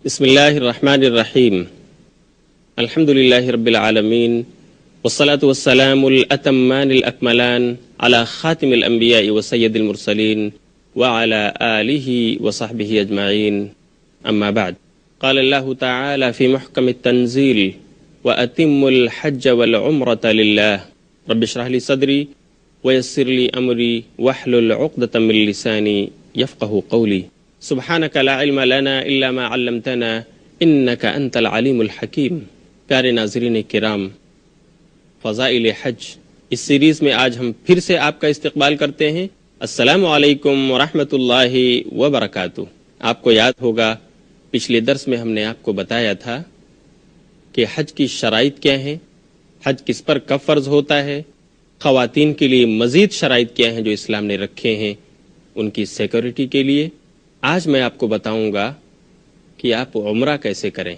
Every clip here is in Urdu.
بسم اللہ الرحمن الرحیم الحمد للہ رب العالمین والصلاة والسلام الاتمان الاکملان علی خاتم الانبیاء وسید المرسلین وعلى آلہ وصحبہ اجمعین اما بعد قال اللہ تعالی فی محکم التنزیل وَأَتِمُّ الْحَجَّ وَالْعُمْرَةَ لِلَّهِ رب اشرح لي صدری ويسر لي أمري واحلل عقدة من لساني يفقه قولي سبحانك لا علم لنا إلا ما علمتنا إنك أنت العليم الحكيم۔ پیارے ناظرین کرام، فضائل حج اس سیریز میں آج ہم پھر سے آپ کا استقبال کرتے ہیں۔ السلام علیکم ورحمۃ اللہ وبرکاتہ۔ آپ کو یاد ہوگا پچھلے درس میں ہم نے آپ کو بتایا تھا کہ حج کی شرائط کیا ہیں، حج کس پر کب فرض ہوتا ہے، خواتین کے لیے مزید شرائط کیا ہیں جو اسلام نے رکھے ہیں ان کی سیکورٹی کے لیے۔ آج میں آپ کو بتاؤں گا کہ آپ عمرہ کیسے کریں،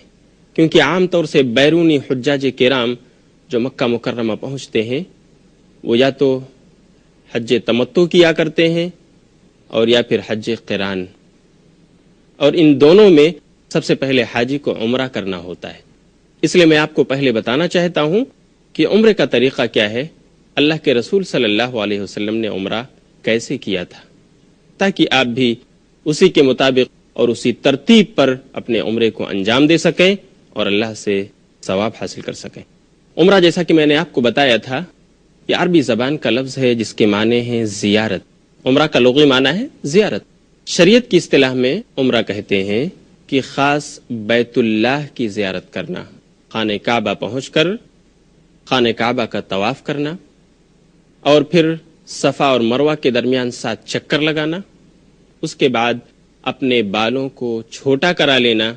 کیونکہ عام طور سے بیرونی حجاج کرام جو مکہ مکرمہ پہنچتے ہیں وہ یا تو حج تمتع کیا کرتے ہیں اور یا پھر حج قران، اور ان دونوں میں سب سے پہلے حاجی کو عمرہ کرنا ہوتا ہے۔ اس لیے میں آپ کو پہلے بتانا چاہتا ہوں کہ عمرے کا طریقہ کیا ہے، اللہ کے رسول صلی اللہ علیہ وسلم نے عمرہ کیسے کیا تھا، تاکہ آپ بھی اسی کے مطابق اور اسی ترتیب پر اپنے عمرے کو انجام دے سکیں اور اللہ سے ثواب حاصل کر سکیں۔ عمرہ جیسا کہ میں نے آپ کو بتایا تھا یہ عربی زبان کا لفظ ہے جس کے معنی ہیں زیارت۔ عمرہ کا لغوی معنی ہے زیارت۔ شریعت کی اصطلاح میں عمرہ کہتے ہیں کہ خاص بیت اللہ کی زیارت کرنا، خانہ کعبہ پہنچ کر خانہ کعبہ کا طواف کرنا اور پھر صفا اور مروہ کے درمیان 7 چکر لگانا، اس کے بعد اپنے بالوں کو چھوٹا کرا لینا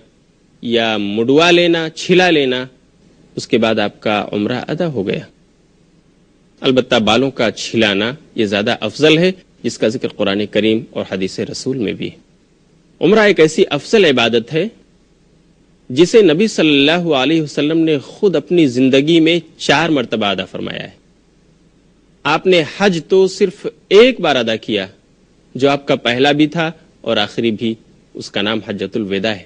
یا مڈوا لینا، چھلا لینا، اس کے بعد آپ کا عمرہ ادا ہو گیا۔ البتہ بالوں کا چھلانا یہ زیادہ افضل ہے، جس کا ذکر قرآن کریم اور حدیث رسول میں بھی ہے۔ عمرہ ایک ایسی افضل عبادت ہے جسے نبی صلی اللہ علیہ وسلم نے خود اپنی زندگی میں 4 مرتبہ ادا فرمایا ہے۔ آپ نے حج تو صرف ایک بار ادا کیا جو آپ کا پہلا بھی تھا اور آخری بھی، اس کا نام حجۃ الوداع ہے،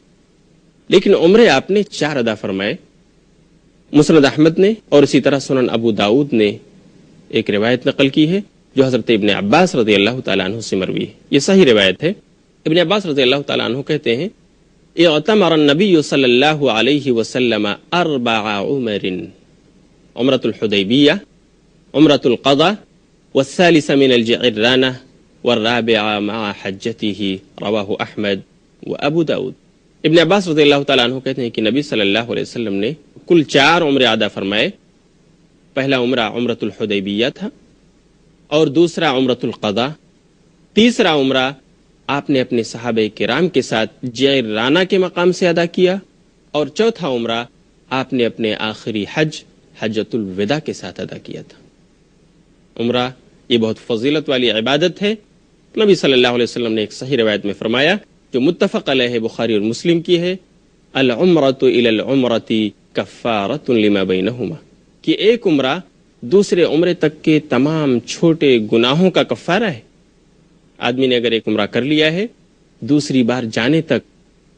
لیکن عمرے آپ نے 4 ادا فرمائے۔ مسند احمد نے اور اسی طرح سنن ابو داؤد نے ایک روایت نقل کی ہے جو حضرت ابن عباس رضی اللہ تعالیٰ عنہ سے مروی ہے۔ یہ صحیح روایت ہے۔ ابن عباس رضی اللہ تعالیٰ عنہ کہتے ہیں اعتمر النبی صلی اللہ علیہ وسلم 4 عمر، عمرۃ الحدیبیہ، عمرۃ القضاء، والثالث من الجعرانہ، والرابع مع حجته، رواہ احمد و ابو داود۔ ابن عباس رضی اللہ تعالیٰ عنہ کہتے ہیں کہ نبی صلی اللہ علیہ وسلم نے کل 4 عمرے ادا فرمائے۔ پہلا عمرہ عمرۃ الحدیبیہ تھا، اور دوسرا عمرۃ القضاء، تیسرا عمرہ آپ نے اپنے صحابہ کرام کے ساتھ جعرانہ کے مقام سے ادا کیا، اور چوتھا عمرہ آپ نے اپنے آخری حج حجۃ الوداع کے ساتھ ادا کیا تھا۔ عمرہ یہ بہت فضیلت والی عبادت ہے۔ نبی صلی اللہ علیہ وسلم نے ایک صحیح روایت میں فرمایا جو متفق علیہ بخاری اور مسلم کی ہے، العمرۃ الی العمرۃ کفارۃ لما بینہما، کہ ایک عمرہ دوسرے عمرے تک کے تمام چھوٹے گناہوں کا کفارہ ہے۔ آدمی نے اگر ایک عمرہ کر لیا ہے، دوسری بار جانے تک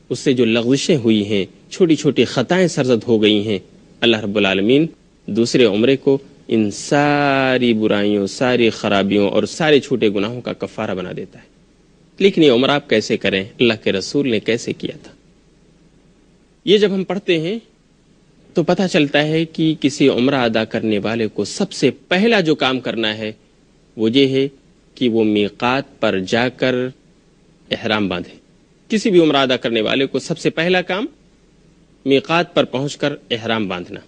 اس سے جو لغزشیں ہوئی ہیں، چھوٹی چھوٹی خطائیں سرزد ہو گئی ہیں، اللہ رب العالمین دوسرے عمرے کو ان ساری برائیوں، ساری خرابیوں اور سارے چھوٹے گناہوں کا کفارہ بنا دیتا ہے۔ لیکن یہ عمرہ آپ کیسے کریں، اللہ کے رسول نے کیسے کیا تھا؟ یہ جب ہم پڑھتے ہیں تو پتہ چلتا ہے کہ کسی عمرہ ادا کرنے والے کو سب سے پہلا جو کام کرنا ہے وہ یہ ہے کہ وہ میقات پر جا کر احرام باندھے۔ کسی بھی عمرہ ادا کرنے والے کو سب سے پہلا کام میقات پر پہنچ کر احرام باندھنا۔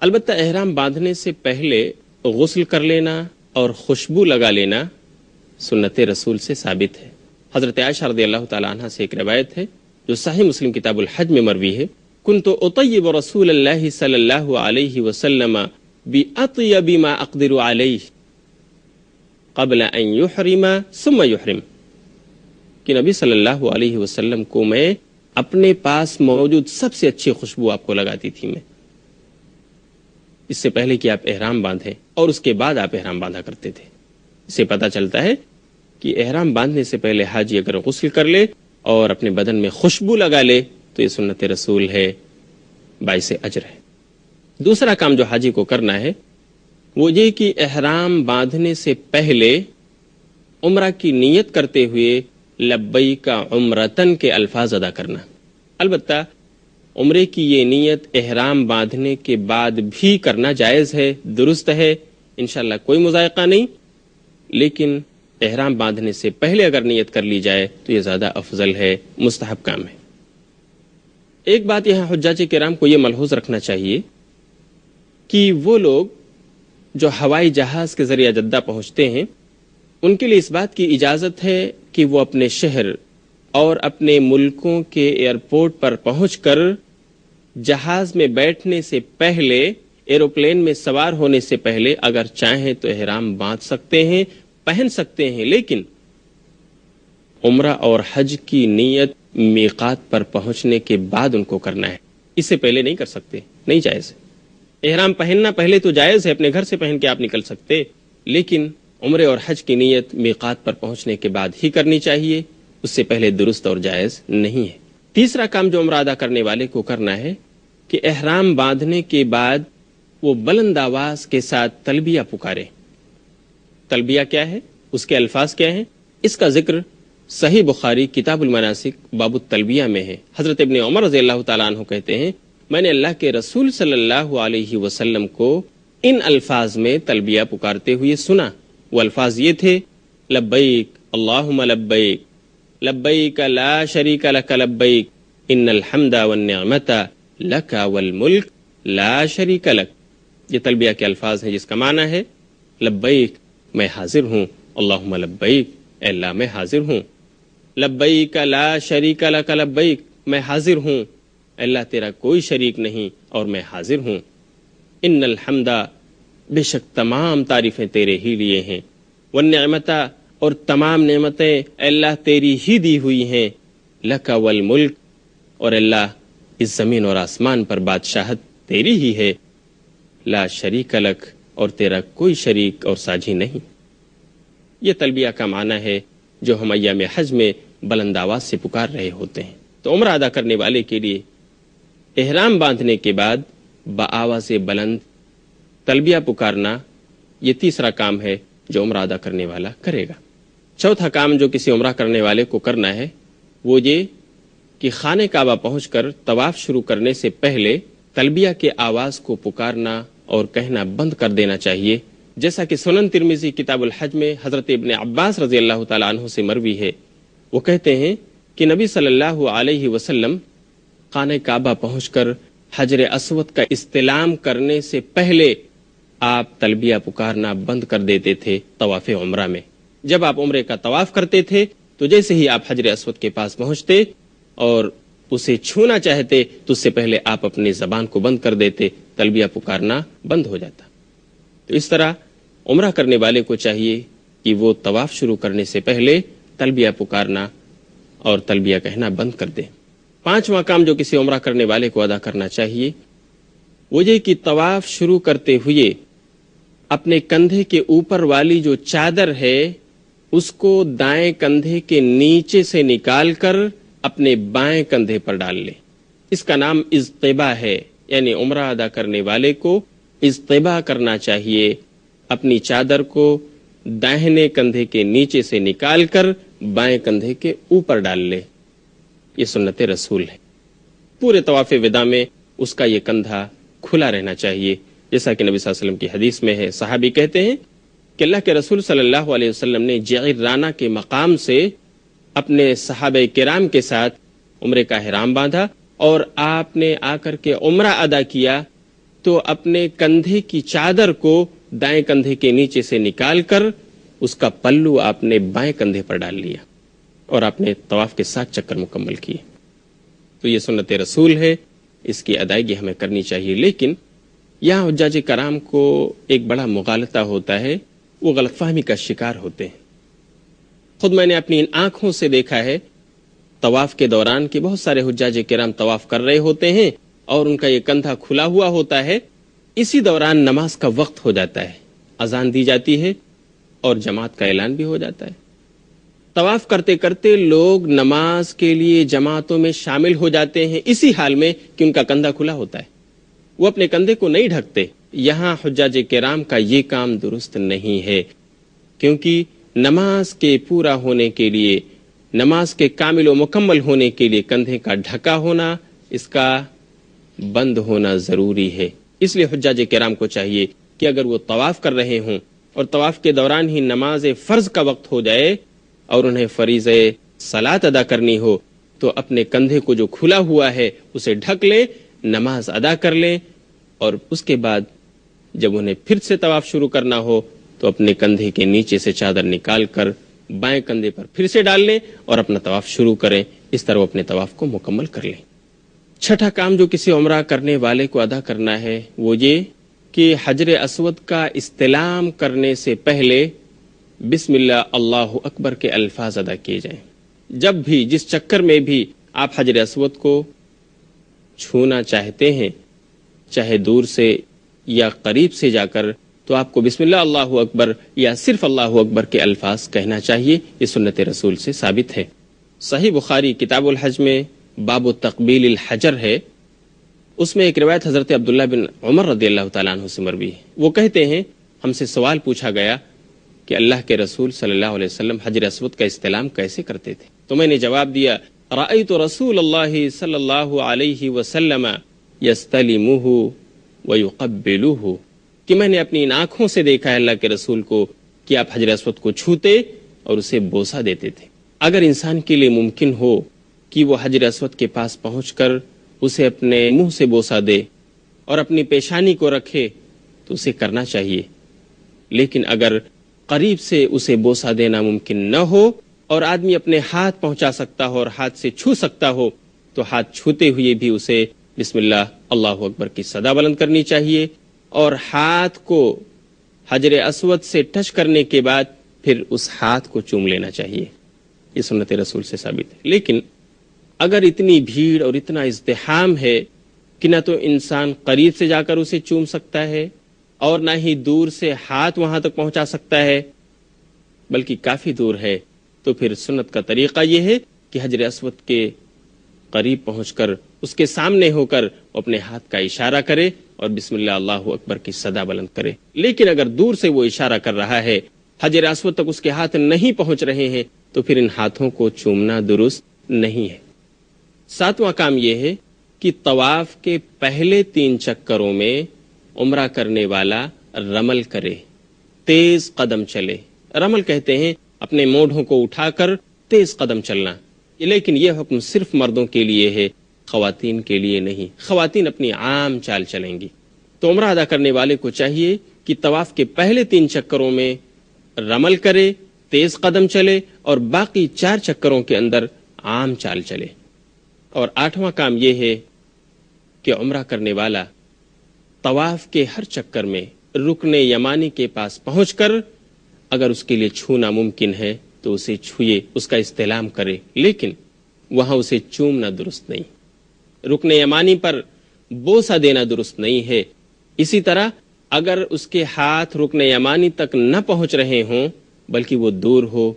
البتہ احرام باندھنے سے پہلے غسل کر لینا اور خوشبو لگا لینا سنت رسول سے ثابت ہے۔ حضرت عائشہ رضی اللہ تعالی عنہ سے ایک روایت ہے جو صحیح مسلم کتاب الحج میں مروی ہے، کنت اطیب رسول اللہ صلی اللہ علیہ وسلم باطیب ما اقدر علیہ قبل ان یحرم ثم یحرم، کہ نبی صلی اللہ علیہ وسلم کو میں اپنے پاس موجود سب سے اچھی خوشبو آپ کو لگاتی تھی، میں اس سے پہلے کہ آپ احرام باندھیں، اور اس کے بعد آپ احرام باندھا کرتے تھے۔ اس سے پتہ چلتا ہے کہ احرام باندھنے سے پہلے حاجی اگر غسل کر لے اور اپنے بدن میں خوشبو لگا لے تو یہ سنت رسول ہے، باعث اجر ہے۔ دوسرا کام جو حاجی کو کرنا ہے وہ یہ کہ احرام باندھنے سے پہلے عمرہ کی نیت کرتے ہوئے لبیک عمرتن کے الفاظ ادا کرنا۔ البتہ عمرے کی یہ نیت احرام باندھنے کے بعد بھی کرنا جائز ہے، درست ہے، انشاءاللہ کوئی مضائقہ نہیں، لیکن احرام باندھنے سے پہلے اگر نیت کر لی جائے تو یہ زیادہ افضل ہے، مستحب کام ہے۔ ایک بات یہاں حجاج کرام کو یہ ملحوظ رکھنا چاہیے کہ وہ لوگ جو ہوائی جہاز کے ذریعہ جدہ پہنچتے ہیں ان کے لیے اس بات کی اجازت ہے کہ وہ اپنے شہر اور اپنے ملکوں کے ایئرپورٹ پر پہنچ کر جہاز میں بیٹھنے سے پہلے، ایروپلین میں سوار ہونے سے پہلے اگر چاہیں تو احرام باندھ سکتے ہیں، پہن سکتے ہیں، لیکن عمرہ اور حج کی نیت میقات پر پہنچنے کے بعد ان کو کرنا ہے، اس سے پہلے نہیں کر سکتے، نہیں جائز ہے۔ احرام پہننا پہلے تو جائز ہے، اپنے گھر سے پہن کے آپ نکل سکتے، لیکن عمرے اور حج کی نیت میقات پر پہنچنے کے بعد ہی کرنی چاہیے، اس سے پہلے درست اور جائز نہیں ہے۔ تیسرا کام جو عمرہ ادا کرنے والے کو کرنا ہے کہ احرام باندھنے کے بعد وہ بلند آواز کے ساتھ تلبیہ پکارے۔ تلبیہ کیا ہے؟ اس کے الفاظ کیا ہیں؟ اس کا ذکر صحیح بخاری کتاب المناسک باب التلبیہ میں ہے۔ حضرت ابن عمر رضی اللہ تعالیٰ عنہ کہتے ہیں میں نے اللہ کے رسول صلی اللہ علیہ وسلم کو ان الفاظ میں تلبیہ پکارتے ہوئے سنا۔ وہ الفاظ یہ تھے: لبیک اللہم لبیک، لبیک لا شریک لک لبیک، ان الحمد والنعمت لک والملک لا شریک لک۔ یہ تلبیہ کے الفاظ ہیں جس کا معنی ہے لبیک میں حاضر ہوں، اللہم لبیک اے اللہ میں حاضر ہوں، لبیک لا شریک لک لبیک میں حاضر ہوں، اللہ تیرا کوئی شریک نہیں اور میں حاضر ہوں، ان الحمد بے شک تمام تعریفیں تیرے ہی لیے ہیں، والنعمت اور تمام نعمتیں اے اللہ تیری ہی دی ہوئی ہیں، لک والملک اور اللہ اس زمین اور آسمان پر بادشاہت تیری ہی ہے، لا شریک لک اور تیرا کوئی شریک اور ساجھی نہیں۔ یہ تلبیہ کا معنی ہے جو ہم ایام حج میں بلند آواز سے پکار رہے ہوتے ہیں۔ تو عمرہ ادا کرنے والے کے لیے احرام باندھنے کے بعد بآواز بلند تلبیہ پکارنا یہ تیسرا کام ہے جو عمرہ ادا کرنے والا کرے گا۔ چوتھا کام جو کسی عمرہ کرنے والے کو کرنا ہے وہ یہ کہ خانہ کعبہ پہنچ کر طواف شروع کرنے سے پہلے تلبیہ کے آواز کو پکارنا اور کہنا بند کر دینا چاہیے، جیسا کہ سنن ترمذی کتاب الحج میں حضرت ابن عباس رضی اللہ تعالیٰ عنہ سے مروی ہے۔ وہ کہتے ہیں کہ نبی صلی اللہ علیہ وسلم خانہ کعبہ پہنچ کر حجر اسود کا استلام کرنے سے پہلے آپ تلبیہ پکارنا بند کر دیتے تھے طواف عمرہ میں۔ جب آپ عمرے کا طواف کرتے تھے تو جیسے ہی آپ حجر اسود کے پاس پہنچتے اور اسے چھونا چاہتے تو اس سے پہلے آپ اپنی زبان کو بند کر دیتے، تلبیہ پکارنا بند ہو جاتا۔ تو اس طرح عمرہ کرنے والے کو چاہیے کہ وہ طواف شروع کرنے سے پہلے تلبیہ پکارنا اور تلبیہ کہنا بند کر دے۔ پانچواں کام جو کسی عمرہ کرنے والے کو ادا کرنا چاہیے وہ یہ کہ طواف شروع کرتے ہوئے اپنے کندھے کے اوپر والی جو چادر ہے اس کو دائیں کندھے کے نیچے سے نکال کر اپنے بائیں کندھے پر ڈال لے۔ اس کا نام اضطباء ہے، یعنی عمرہ ادا کرنے والے کو اضطباء کرنا چاہیے، اپنی چادر کو داہنے کندھے کے نیچے سے نکال کر بائیں کندھے کے اوپر ڈال لے۔ یہ سنت رسول ہے۔ پورے طواف وداع میں اس کا یہ کندھا کھلا رہنا چاہیے، جیسا کہ نبی صلی اللہ علیہ وسلم کی حدیث میں ہے۔ صحابی کہتے ہیں کہ اللہ کے رسول صلی اللہ علیہ وسلم نے جعرانہ کے مقام سے اپنے صحابہ کرام کے ساتھ عمرے کا احرام باندھا اور آپ نے آ کر کے عمرہ ادا کیا تو اپنے کندھے کی چادر کو دائیں کندھے کے نیچے سے نکال کر اس کا پلو آپ نے بائیں کندھے پر ڈال لیا اور آپ نے طواف کے 7 چکر مکمل کیے۔ تو یہ سنت رسول ہے، اس کی ادائیگی ہمیں کرنی چاہیے، لیکن یہاں حجاج کرام کو ایک بڑا مغالطہ ہوتا ہے، وہ غلط فہمی کا شکار ہوتے ہیں۔ خود میں نے اپنی آنکھوں سے دیکھا ہے طواف کے دوران کہ بہت سارے حجاج کرام طواف کر رہے ہوتے ہیں اور ان کا یہ کندھا کھلا ہوا ہوتا ہے، اسی دوران نماز کا وقت ہو جاتا ہے، اذان دی جاتی ہے اور جماعت کا اعلان بھی ہو جاتا ہے۔ طواف کرتے کرتے لوگ نماز کے لیے جماعتوں میں شامل ہو جاتے ہیں اسی حال میں کہ ان کا کندھا کھلا ہوتا ہے، وہ اپنے کندھے کو نہیں ڈھکتے۔ یہاں حجاج کرام کا یہ کام درست نہیں ہے، کیونکہ نماز کے پورا ہونے کے لیے، نماز کے کامل و مکمل ہونے کے لیے کندھے کا ڈھکا ہونا، اس کا بند ہونا ضروری ہے۔ اس لیے حجاج کرام کو چاہیے کہ اگر وہ طواف کر رہے ہوں اور طواف کے دوران ہی نماز فرض کا وقت ہو جائے اور انہیں فریضہ صلاۃ ادا کرنی ہو تو اپنے کندھے کو جو کھلا ہوا ہے اسے ڈھک لیں، نماز ادا کر لیں، اور اس کے بعد جب انہیں پھر سے طواف شروع کرنا ہو تو اپنے کندھے کے نیچے سے چادر نکال کر بائیں کندھے پر پھر سے ڈال لیں اور اپنا طواف شروع کریں۔ اس طرح وہ اپنے طواف کو مکمل کر لیں۔ چھٹا کام جو کسی عمرہ کرنے والے کو ادا کرنا ہے وہ یہ کہ حجر اسود کا استلام کرنے سے پہلے بسم اللہ اللہ اکبر کے الفاظ ادا کیے جائیں۔ جب بھی جس چکر میں بھی آپ حجر اسود کو چھونا چاہتے ہیں، چاہے دور سے یا قریب سے جا کر، تو آپ کو بسم اللہ اللہ اکبر یا صرف اللہ اکبر کے الفاظ کہنا چاہیے۔ یہ سنت رسول سے ثابت ہے۔ صحیح بخاری کتاب الحج میں باب تقبیل الحجر ہے، اس میں ایک روایت حضرت عبداللہ بن عمر رضی اللہ تعالیٰ عنہ سے مروی ہے۔ وہ کہتے ہیں ہم سے سوال پوچھا گیا کہ اللہ کے رسول صلی اللہ علیہ وسلم حجر اسود کا استلام کیسے کرتے تھے؟ تو میں نے جواب دیا رأیت رسول اللہ صلی اللہ علیہ وسلم یستلمہ ویقبلہ، کہ میں نے اپنی ان آنکھوں سے دیکھا ہے اللہ کے رسول کو کہ آپ حجر اسود کو چھوتے اور اسے بوسہ دیتے تھے۔ اگر انسان کے لیے ممکن ہو کہ وہ حجر اسود کے پاس پہنچ کر اسے اپنے منہ سے بوسہ دے اور اپنی پیشانی کو رکھے تو اسے کرنا چاہیے، لیکن اگر قریب سے اسے بوسہ دینا ممکن نہ ہو اور آدمی اپنے ہاتھ پہنچا سکتا ہو اور ہاتھ سے چھو سکتا ہو تو ہاتھ چھوتے ہوئے بھی اسے بسم اللہ اللہ اکبر کی صدا بلند کرنی چاہیے، اور ہاتھ کو حجر اسود سے ٹچ کرنے کے بعد پھر اس ہاتھ کو چوم لینا چاہیے۔ یہ سنت رسول سے ثابت ہے۔ لیکن اگر اتنی بھیڑ اور اتنا ازدحام ہے کہ نہ تو انسان قریب سے جا کر اسے چوم سکتا ہے اور نہ ہی دور سے ہاتھ وہاں تک پہنچا سکتا ہے، بلکہ کافی دور ہے، تو پھر سنت کا طریقہ یہ ہے کہ حجر اسود کے قریب پہنچ کر اس کے سامنے ہو کر اپنے ہاتھ کا اشارہ کرے اور بسم اللہ اللہ اکبر کی صدا بلند کرے۔ لیکن اگر دور سے وہ اشارہ کر رہا ہے، حجر اسود تک اس کے ہاتھ نہیں پہنچ رہے ہیں، تو پھر ان ہاتھوں کو چومنا درست نہیں ہے۔ ساتواں کام یہ ہے کہ طواف کے پہلے 3 چکروں میں عمرہ کرنے والا رمل کرے، تیز قدم چلے۔ رمل کہتے ہیں اپنے مونڈھوں کو اٹھا کر تیز قدم چلنا، لیکن یہ حکم صرف مردوں کے لیے ہے، خواتین کے لیے نہیں۔ خواتین اپنی عام چال چلیں گی۔ تو عمرہ ادا کرنے والے کو چاہیے کہ طواف کے پہلے 3 چکروں میں رمل کرے، تیز قدم چلے، اور باقی 4 چکروں کے اندر عام چال چلے۔ اور 8واں کام یہ ہے کہ عمرہ کرنے والا طواف کے ہر چکر میں رکن یمانی کے پاس پہنچ کر اگر اس کے لیے چھونا ممکن ہے تو اسے چھوئے، اس کا استلام کرے، لیکن وہاں اسے چومنا درست نہیں۔ رکن یمانی پر بوسہ دینا درست نہیں ہے۔ اسی طرح اگر اس کے ہاتھ رکن یمانی تک نہ پہنچ رہے ہوں بلکہ وہ دور ہو،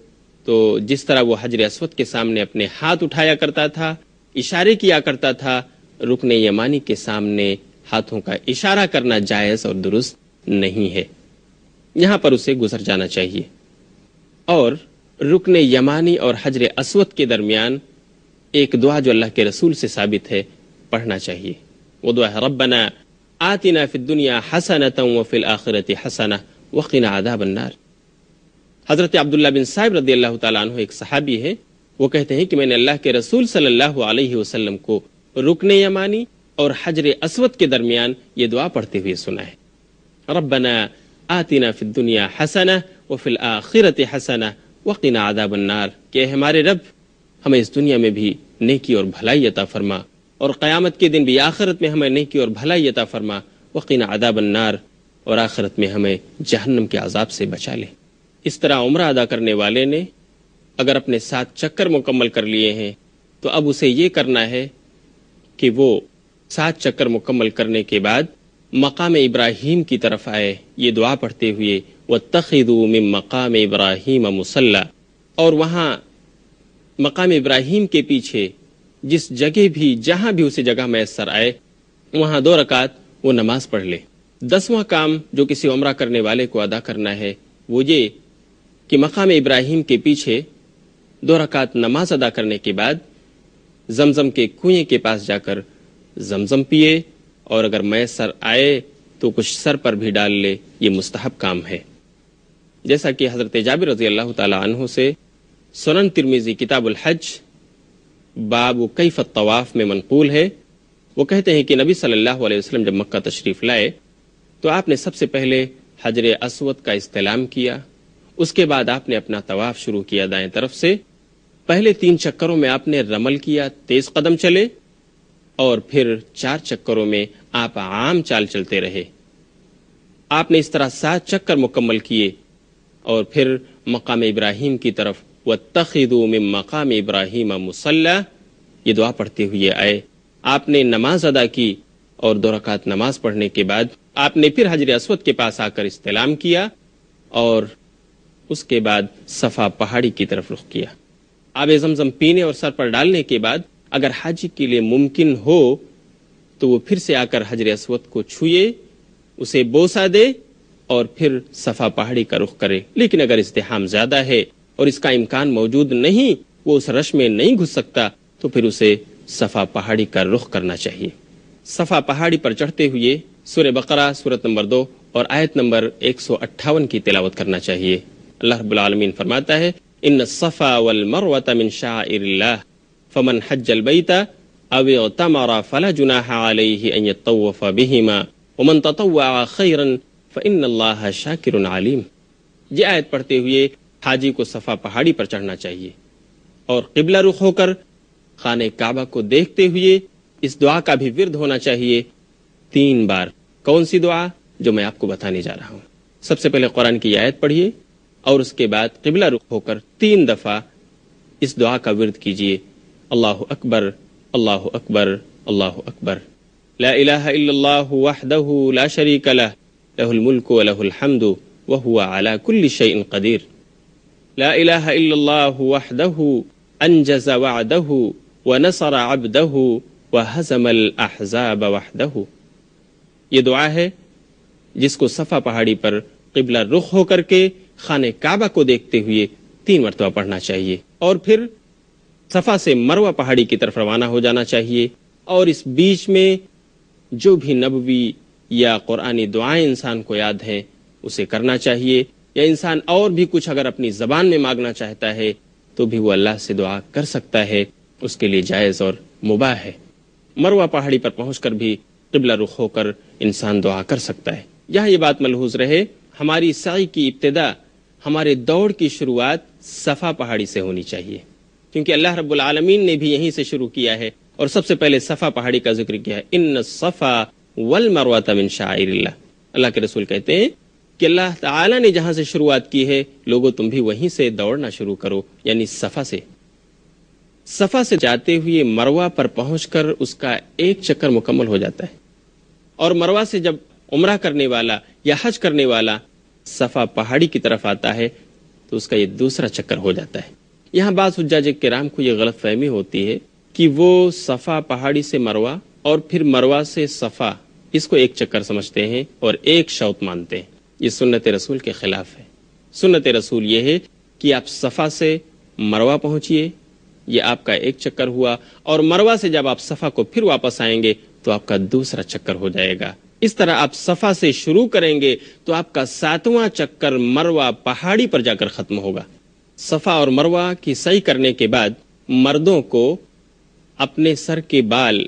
تو جس طرح وہ حجر اسود کے سامنے اپنے ہاتھ اٹھایا کرتا تھا، اشارے کیا کرتا تھا، رکن یمانی کے سامنے ہاتھوں کا اشارہ کرنا جائز اور درست نہیں ہے۔ یہاں پر اسے گزر جانا چاہیے۔ اور رکن یمانی اور حجر اسود کے درمیان ایک دعا جو اللہ کے رسول سے ثابت ہے پڑھنا چاہیے۔ وہ دعا ہے ربنا آتنا فی الدنیا حسنۃ وفی الآخرۃ حسنۃ وقنا عذاب النار۔ حضرت عبداللہ بن صائب رضی اللہ تعالیٰ عنہ ایک صحابی ہے، وہ کہتے ہیں کہ میں نے اللہ کے رسول صلی اللہ علیہ وسلم کو رکن یمانی اور حجر اسود کے درمیان یہ دعا پڑھتے ہوئے سنا ہے، ربنا آتنا فی الدنیا حسنہ وفی الآخرۃ حسنہ وقنا عذاب النار، کہ ہمارے رب ہمیں اس دنیا میں بھی نیکی اور بھلائی عطا فرما، اور قیامت کے دن بھی آخرت میں ہمیں نیکی اور بھلائی عطا فرما، وقنا عذاب النار، اور آخرت میں ہمیں جہنم کے عذاب سے بچا لے۔ اس طرح عمرہ ادا کرنے والے نے اگر اپنے 7 چکر مکمل کر لیے ہیں تو اب اسے یہ کرنا ہے کہ وہ 7 چکر مکمل کرنے کے بعد مقام ابراہیم کی طرف آئے، یہ دعا پڑھتے ہوئے وَاتَّخِذُوا مِن مَقَامِ إِبْرَاهِيمَ مُصَلًّى، اور وہاں مقام ابراہیم کے پیچھے جس جگہ بھی جہاں بھی اسے جگہ میسر آئے وہاں 2 رکعت وہ نماز پڑھ لے۔ 10واں کام جو کسی عمرہ کرنے والے کو ادا کرنا ہے وہ یہ کہ مقام ابراہیم کے پیچھے 2 رکعت نماز ادا کرنے کے بعد زمزم کے کنویں کے پاس جا کر زمزم پیے، اور اگر میسر آئے تو کچھ سر پر بھی ڈال لے۔ یہ مستحب کام ہے، جیسا کہ حضرت جابر رضی اللہ تعالی عنہ سے سنن ترمذی کتاب الحج باب کیف الطواف میں منقول ہے۔ وہ کہتے ہیں کہ نبی صلی اللہ علیہ وسلم جب مکہ تشریف لائے تو آپ نے سب سے پہلے حجر اسود کا استلام کیا، اس کے بعد آپ نے اپنا طواف شروع کیا دائیں طرف سے۔ پہلے 3 چکروں میں آپ نے رمل کیا، تیز قدم چلے، اور پھر 4 چکروں میں آپ عام چال چلتے رہے۔ آپ نے اس طرح 7 چکر مکمل کیے، اور پھر مقام ابراہیم کی طرف وَاتَّخِذُوا مِن مَقَامِ إِبْرَاهِيمَ مُصَلًّى یہ دعا پڑھتے ہوئے آئے۔ آپ نے نماز ادا کی، اور 2 رکعت نماز پڑھنے کے بعد آپ نے پھر حجر اسود کے پاس آ کر استلام کیا، اور اس کے بعد صفا پہاڑی کی طرف رخ کیا۔ آب زمزم پینے اور سر پر ڈالنے کے بعد اگر حاجی کے لیے ممکن ہو تو وہ پھر سے آ کر حجر اسود کو چھوئے، اسے بوسہ دے، اور پھر صفا پہاڑی کا رخ کرے۔ لیکن اگر ازدحام زیادہ ہے اور اس کا امکان موجود نہیں، وہ اس رش میں نہیں گھس سکتا، تو پھر اسے صفا پہاڑی کا رخ کرنا چاہیے۔ صفا پہاڑی پر چڑھتے ہوئے سورہ بقرہ سورت نمبر 2 اور آیت نمبر 158 کی تلاوت کرنا چاہیے۔ اللہ رب العالمین فرماتا ہے ان الصفا والمروة من شعائر اللہ فمن حج البیت او اعتمر فلا جناح علیہ ان یطوف بہما ومن تطوع خیرا فإن اللہ شاکر علیم۔ یہ آیت پڑھتے ہوئے حاجی کو صفا پہاڑی پر چڑھنا چاہیے، اور قبلہ رخ ہو کر خانہ کعبہ کو دیکھتے ہوئے اس دعا کا بھی ورد ہونا چاہیے 3 بار۔ کون سی دعا؟ جو میں آپ کو بتانے جا رہا ہوں۔ سب سے پہلے قرآن کی آیت پڑھیے، اور اس کے بعد قبلہ رخ ہو کر 3 دفعہ اس دعا کا ورد کیجیے۔ اللہ اکبر، اللہ اکبر، اللہ اکبر، لا الہ الا اللہ وحدہ لا شریک لہ، لہ الملک و لہ الحمد وہو علی کل شیء قدیر، لا الہ الا اللہ وحدہ انجز وعدہ ونصر عبدہ وہزم الاحزاب وحدہ۔ یہ دعا ہے جس کو صفا پہاڑی پر قبلہ رخ ہو کر کے خانہ کعبہ کو دیکھتے ہوئے 3 مرتبہ پڑھنا چاہیے، اور پھر صفا سے مروہ پہاڑی کی طرف روانہ ہو جانا چاہیے، اور اس بیچ میں جو بھی نبوی یا قرآنی دعائیں انسان کو یاد ہیں اسے کرنا چاہیے، یا انسان اور بھی کچھ اگر اپنی زبان میں مانگنا چاہتا ہے تو بھی وہ اللہ سے دعا کر سکتا ہے، اس کے لیے جائز اور مباح ہے۔ مروہ پہاڑی پر پہنچ کر بھی قبلہ رخ ہو کر انسان دعا کر سکتا ہے۔ یہاں یہ بات ملحوظ رہے، ہماری سعی کی ابتدا، ہمارے دوڑ کی شروعات صفا پہاڑی سے ہونی چاہیے، کیونکہ اللہ رب العالمین نے بھی یہیں سے شروع کیا ہے، اور سب سے پہلے صفا پہاڑی کا ذکر کیا ہے۔ ان الصفا والمروة من شعائر اللہ۔ اللہ کے رسول کہتے ہیں کہ اللہ تعالیٰ نے جہاں سے شروعات کی ہے، لوگوں تم بھی وہیں سے دوڑنا شروع کرو، یعنی صفا سے۔ صفا سے جاتے ہوئے مروہ پر پہنچ کر اس کا 1 چکر مکمل ہو جاتا ہے، اور مروہ سے جب عمرہ کرنے والا یا حج کرنے والا صفا پہاڑی کی طرف آتا ہے تو اس کا یہ 2سرا چکر ہو جاتا ہے۔ یہاں بعض حجاج کرام کو یہ غلط فہمی ہوتی ہے کہ وہ صفا پہاڑی سے مروہ اور پھر مروہ سے صفا اس کو 1 چکر سمجھتے ہیں اور 1 شوط مانتے ہیں۔ یہ سنت رسول کے خلاف ہے۔ سنت رسول یہ ہے کہ آپ صفا سے مروہ پہنچیے، یہ آپ کا 1 چکر ہوا، اور مروہ سے جب آپ صفا کو پھر واپس آئیں گے تو آپ کا 2سرا چکر ہو جائے گا۔ اس طرح آپ صفا سے شروع کریں گے تو آپ کا 7واں چکر مروہ پہاڑی پر جا کر ختم ہوگا۔ صفا اور مروہ کی سعی کرنے کے بعد مردوں کو اپنے سر کے بال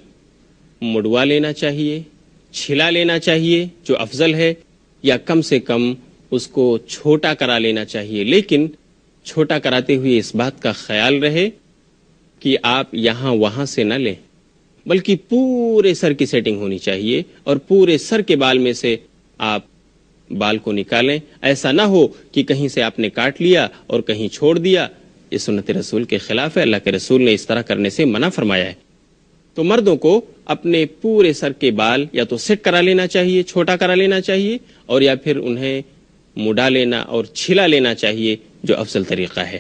مڑوا لینا چاہیے، چھلا لینا چاہیے جو افضل ہے، یا کم سے کم اس کو چھوٹا کرا لینا چاہیے، لیکن چھوٹا کراتے ہوئے اس بات کا خیال رہے کہ آپ یہاں وہاں سے نہ لیں، بلکہ پورے سر کی سیٹنگ ہونی چاہیے، اور پورے سر کے بال میں سے آپ بال کو نکالیں۔ ایسا نہ ہو کہ کہیں سے آپ نے کاٹ لیا اور کہیں چھوڑ دیا، یہ سنت رسول کے خلاف ہے۔ اللہ کے رسول نے اس طرح کرنے سے منع فرمایا ہے۔ تو مردوں کو اپنے پورے سر کے بال یا تو سیٹ کرا لینا چاہیے، چھوٹا کرا لینا چاہیے، اور یا پھر انہیں مڈا لینا اور چھلا لینا چاہیے جو افضل طریقہ ہے۔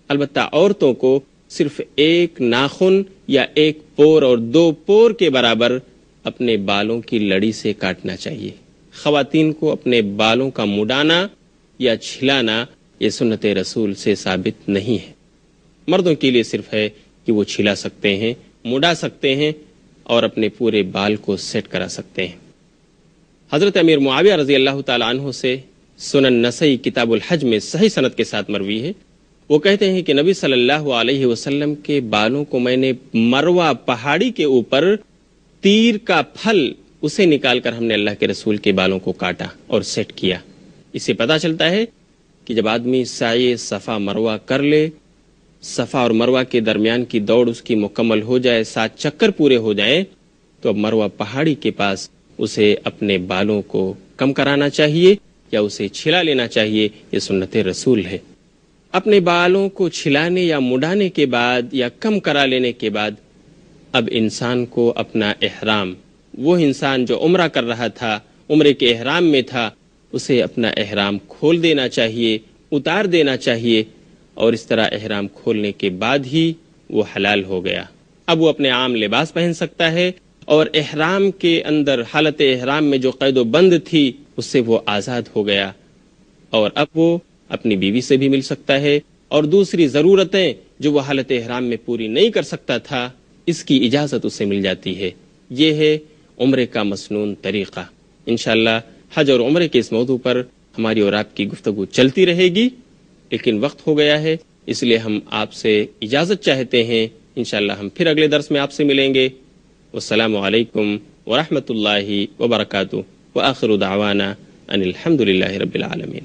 البتہ عورتوں کو صرف ایک ناخن یا ایک پور اور 2 پور کے برابر اپنے بالوں کی لڑی سے کاٹنا چاہیے۔ خواتین کو اپنے بالوں کا مڈانا یا چھلانا یہ سنت رسول سے ثابت نہیں ہے۔ مردوں کے لیے صرف ہے کہ وہ چھلا سکتے ہیں، مڈا سکتے ہیں اور اپنے پورے بال کو سیٹ کرا سکتے ہیں۔ حضرت امیر معاویہ رضی اللہ تعالی عنہ سے سنن نسائی کتاب الحج میں صحیح سند کے ساتھ مروی ہے، وہ کہتے ہیں کہ نبی صلی اللہ علیہ وسلم کے بالوں کو میں نے مروہ پہاڑی کے اوپر تیر کا پھل اسے نکال کر ہم نے اللہ کے رسول کے بالوں کو کاٹا اور سیٹ کیا۔ اس سے پتہ چلتا ہے کہ جب آدمی سعی صفا مروہ کر لے، صفا اور مروہ کے درمیان کی دوڑ اس کی مکمل ہو جائے، 7 چکر پورے ہو جائیں، تو اب مروہ پہاڑی کے پاس اسے اپنے بالوں کو کم کرانا چاہیے یا اسے چھلا لینا چاہیے۔ یہ سنت رسول ہے۔ اپنے بالوں کو چھلانے یا مڈانے کے بعد یا کم کرا لینے کے بعد اب انسان کو اپنا احرام، وہ انسان جو عمرہ کر رہا تھا، عمرے کے احرام میں تھا، اسے اپنا احرام کھول دینا چاہیے، اتار دینا چاہیے، اور اس طرح احرام کھولنے کے بعد ہی وہ حلال ہو گیا۔ اب وہ اپنے عام لباس پہن سکتا ہے اور احرام کے اندر حالت احرام میں جو قید و بند تھی اس سے وہ آزاد ہو گیا، اور اب وہ اپنی بیوی سے بھی مل سکتا ہے، اور دوسری ضرورتیں جو وہ حالت احرام میں پوری نہیں کر سکتا تھا اس کی اجازت اسے مل جاتی ہے۔ یہ ہے عمرے کا مسنون طریقہ۔ انشاءاللہ حج اور عمرے کے اس موضوع پر ہماری اور آپ کی گفتگو چلتی رہے گی، لیکن وقت ہو گیا ہے، اس لیے ہم آپ سے اجازت چاہتے ہیں۔ انشاءاللہ ہم پھر اگلے درس میں آپ سے ملیں گے۔ والسلام علیکم ورحمۃ اللہ وبرکاتہ، وآخر دعوانا ان الحمد للہ رب العالمین۔